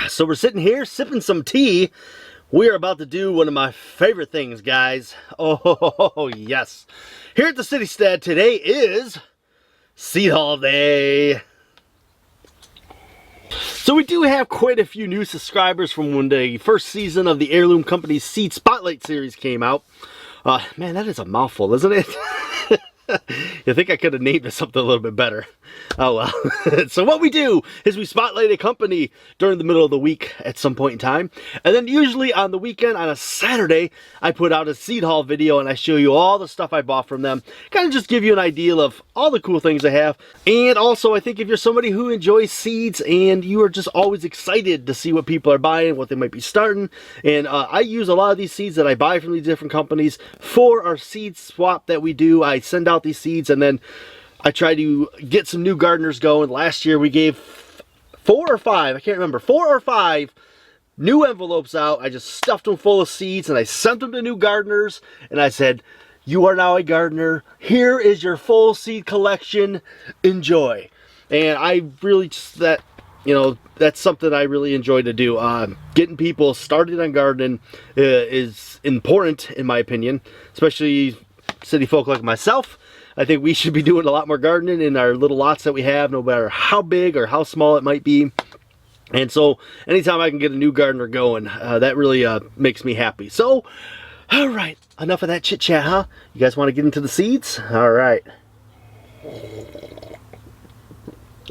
So we're sitting here sipping some tea. We are about to do one of my favorite things, guys. Oh, yes. Here at the Citystead, today is Seed Haul Day. So we do have quite a few new subscribers from when the first season of the Heirloom Company's Seed Spotlight series came out. Man, that is a mouthful, isn't it? You think I could have named this something a little bit better. Oh well. So what we do is we spotlight a company during the middle of the week at some point in time. And then usually on the weekend, on a Saturday, I put out a seed haul video and I show you all the stuff I bought from them. Kind of just give you an idea of all the cool things they have. And also, I think if you're somebody who enjoys seeds and you are just always excited to see what people are buying, what they might be starting. And I use a lot of these seeds that I buy from these different companies for our seed swap that we do. I send out these seeds and then I try to get some new gardeners going. Last year we gave 4 or 5, I can't remember, 4 or 5 new envelopes out. I just stuffed them full of seeds and I sent them to new gardeners and I said, you are now a gardener. Here is your full seed collection. Enjoy. And I really just, that's something I really enjoy to do. Getting people started on gardening is important in my opinion, especially city folk like myself. I think we should be doing a lot more gardening in our little lots that we have, no matter how big or how small it might be. And so anytime I can get a new gardener going, that really makes me happy. So, all right, enough of that chit chat, huh? You guys want to get into the seeds? All right.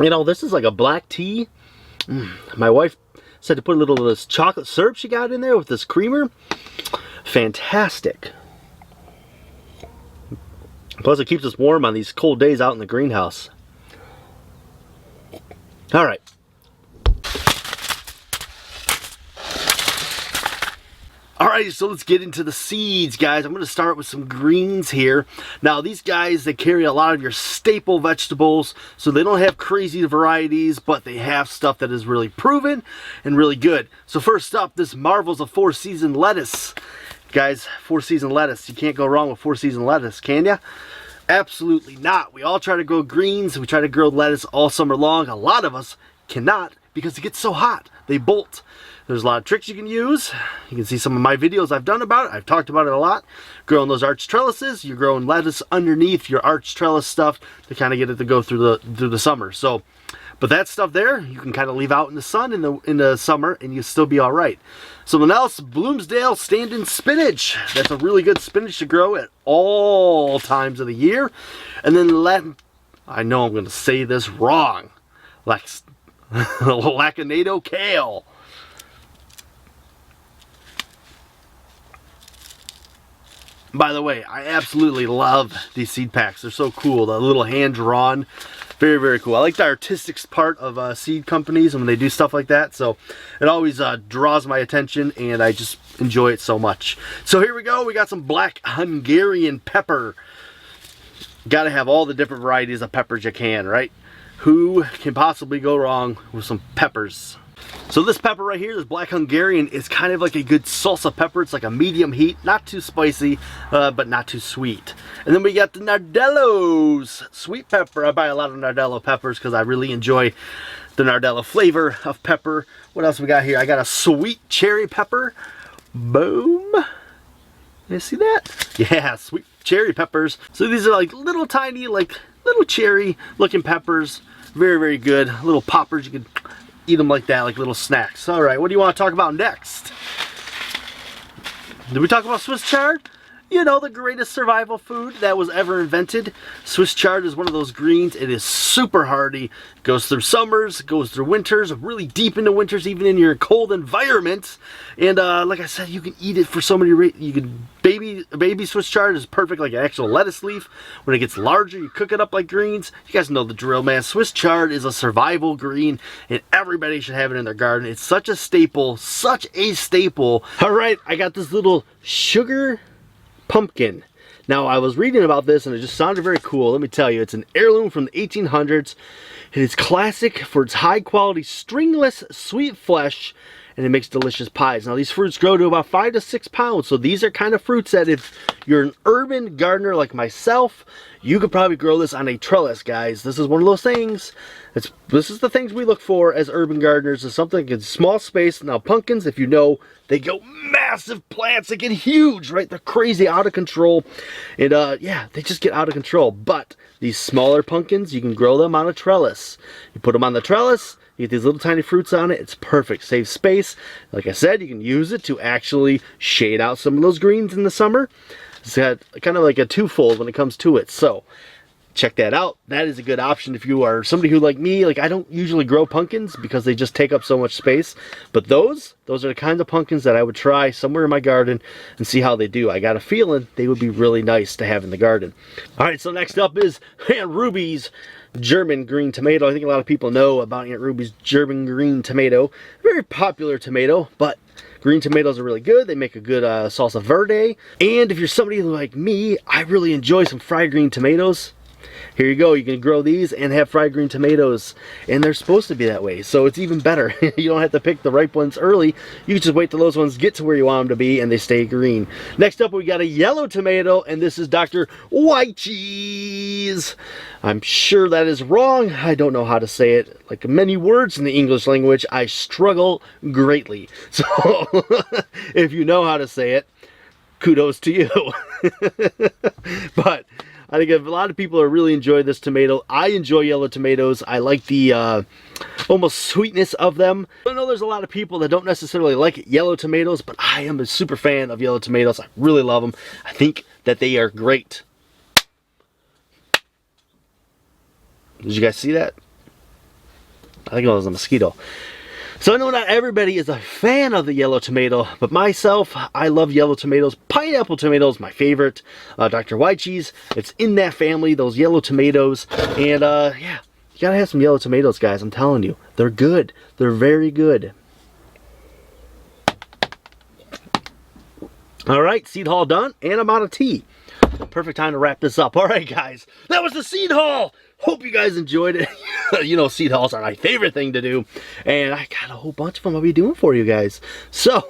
You know, this is like a black tea. My wife said to put a little of this chocolate syrup she got in there with this creamer. Fantastic. Plus it keeps us warm on these cold days out in the greenhouse. All right. Alright, so let's get into the seeds, guys. I'm going to start with some greens here. Now, these guys, they carry a lot of your staple vegetables, so they don't have crazy varieties, but they have stuff that is really proven and really good. So first up, this marvels of 4-season lettuce. Guys, 4-season lettuce. You can't go wrong with 4-season lettuce, can ya? Absolutely not. We all try to grow greens. We try to grow lettuce all summer long. A lot of us cannot because it gets so hot. They bolt. There's a lot of tricks you can use. You can see some of my videos I've done about it. I've talked about it a lot. Growing those arch trellises. You're growing lettuce underneath your arch trellis stuff to kind of get it to go through the summer. So, but that stuff there, you can kind of leave out in the sun in the summer and you'll still be all right. Something else, Bloomsdale standing spinach. That's a really good spinach to grow at all times of the year. And then I know I'm going to say this wrong. Lacanado kale. By the way, I absolutely love these seed packs. They're so cool. The little hand-drawn. Very, very cool. I like the artistic part of seed companies and when they do stuff like that. So it always draws my attention and I just enjoy it so much. So here we go. We got some black Hungarian pepper. Got to have all the different varieties of peppers you can, right? Who can possibly go wrong with some peppers? So this pepper right here, this black Hungarian, is kind of like a good salsa pepper. It's like a medium heat, not too spicy, but not too sweet. And then we got the Nardello's sweet pepper. I buy a lot of Nardello peppers because I really enjoy the Nardello flavor of pepper. What else we got here? I got a sweet cherry pepper. Boom. You see that? Yeah, sweet cherry peppers. So these are like little tiny, like little cherry looking peppers. Very, very good. Little poppers. You can eat them like that, like little snacks. All right, what do you want to talk about next? Did we talk about Swiss chard? You know, the greatest survival food that was ever invented. Swiss chard is one of those greens. It is super hardy. It goes through summers, goes through winters, really deep into winters, even in your cold environments. And like I said, you can eat it for so many reasons. You can baby Swiss chard is perfect, like an actual lettuce leaf. When it gets larger, you cook it up like greens. You guys know the drill, man. Swiss chard is a survival green, and everybody should have it in their garden. It's such a staple, such a staple. All right, I got this little sugar pumpkin. Now, I was reading about this and it just sounded very cool. Let me tell you, it's an heirloom from the 1800s. It is classic for its high quality stringless sweet flesh and it makes delicious pies. Now, these fruits grow to about 5 to 6 pounds. So these are kind of fruits that if you're an urban gardener like myself, you could probably grow this on a trellis, guys. This is one of those things This is the things we look for as urban gardeners, is something in small space. Now pumpkins, if you know, they go massive plants, they get huge, right? They're crazy, out of control. And yeah, they just get out of control. But these smaller pumpkins, you can grow them on a trellis. You put them on the trellis, you get these little tiny fruits on it. It's perfect. Saves space. Like I said, you can use it to actually shade out some of those greens in the summer. It's got kind of like a twofold when it comes to it. So check that out. That is a good option if you are somebody who, like me, like I don't usually grow pumpkins because they just take up so much space. But those are the kinds of pumpkins that I would try somewhere in my garden and see how they do. I got a feeling they would be really nice to have in the garden. All right, so next up is Aunt Ruby's German green tomato. I think a lot of people know about Aunt Ruby's German green tomato. Very popular tomato, but green tomatoes are really good. They make a good salsa verde. And if you're somebody like me, I really enjoy some fried green tomatoes. Here you go. You can grow these and have fried green tomatoes, and they're supposed to be that way, so it's even better. You don't have to pick the ripe ones early. You can just wait till those ones get to where you want them to be and they stay green. Next up, we got a yellow tomato, and this is Dr. White Cheese. I'm sure that is wrong. I don't know how to say it. Like many words in the English language, I struggle greatly. So if you know how to say it, kudos to you. But I think a lot of people are really enjoying this tomato. I enjoy yellow tomatoes. I like the almost sweetness of them. I know there's a lot of people that don't necessarily like yellow tomatoes, but I am a super fan of yellow tomatoes. I really love them. I think that they are great. Did you guys see that? I think it was a mosquito. So I know not everybody is a fan of the yellow tomato, but myself, I love yellow tomatoes. Pineapple tomatoes, my favorite. Dr. White Cheese, it's in that family, those yellow tomatoes. And yeah, you gotta have some yellow tomatoes, guys. I'm telling you, they're good. They're very good. All right, seed haul done, and I'm out of tea. Perfect time to wrap this up. All right, guys, that was the seed haul. Hope you guys enjoyed it. You know, seed hauls are my favorite thing to do, and I got a whole bunch of them I'll be doing for you guys. So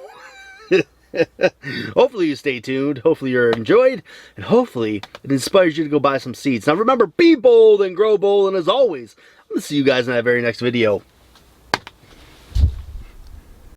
hopefully you stay tuned, hopefully you're enjoyed, and hopefully it inspires you to go buy some seeds. Now remember, be bold and grow bold, and as always, I'm gonna see you guys in that very next video.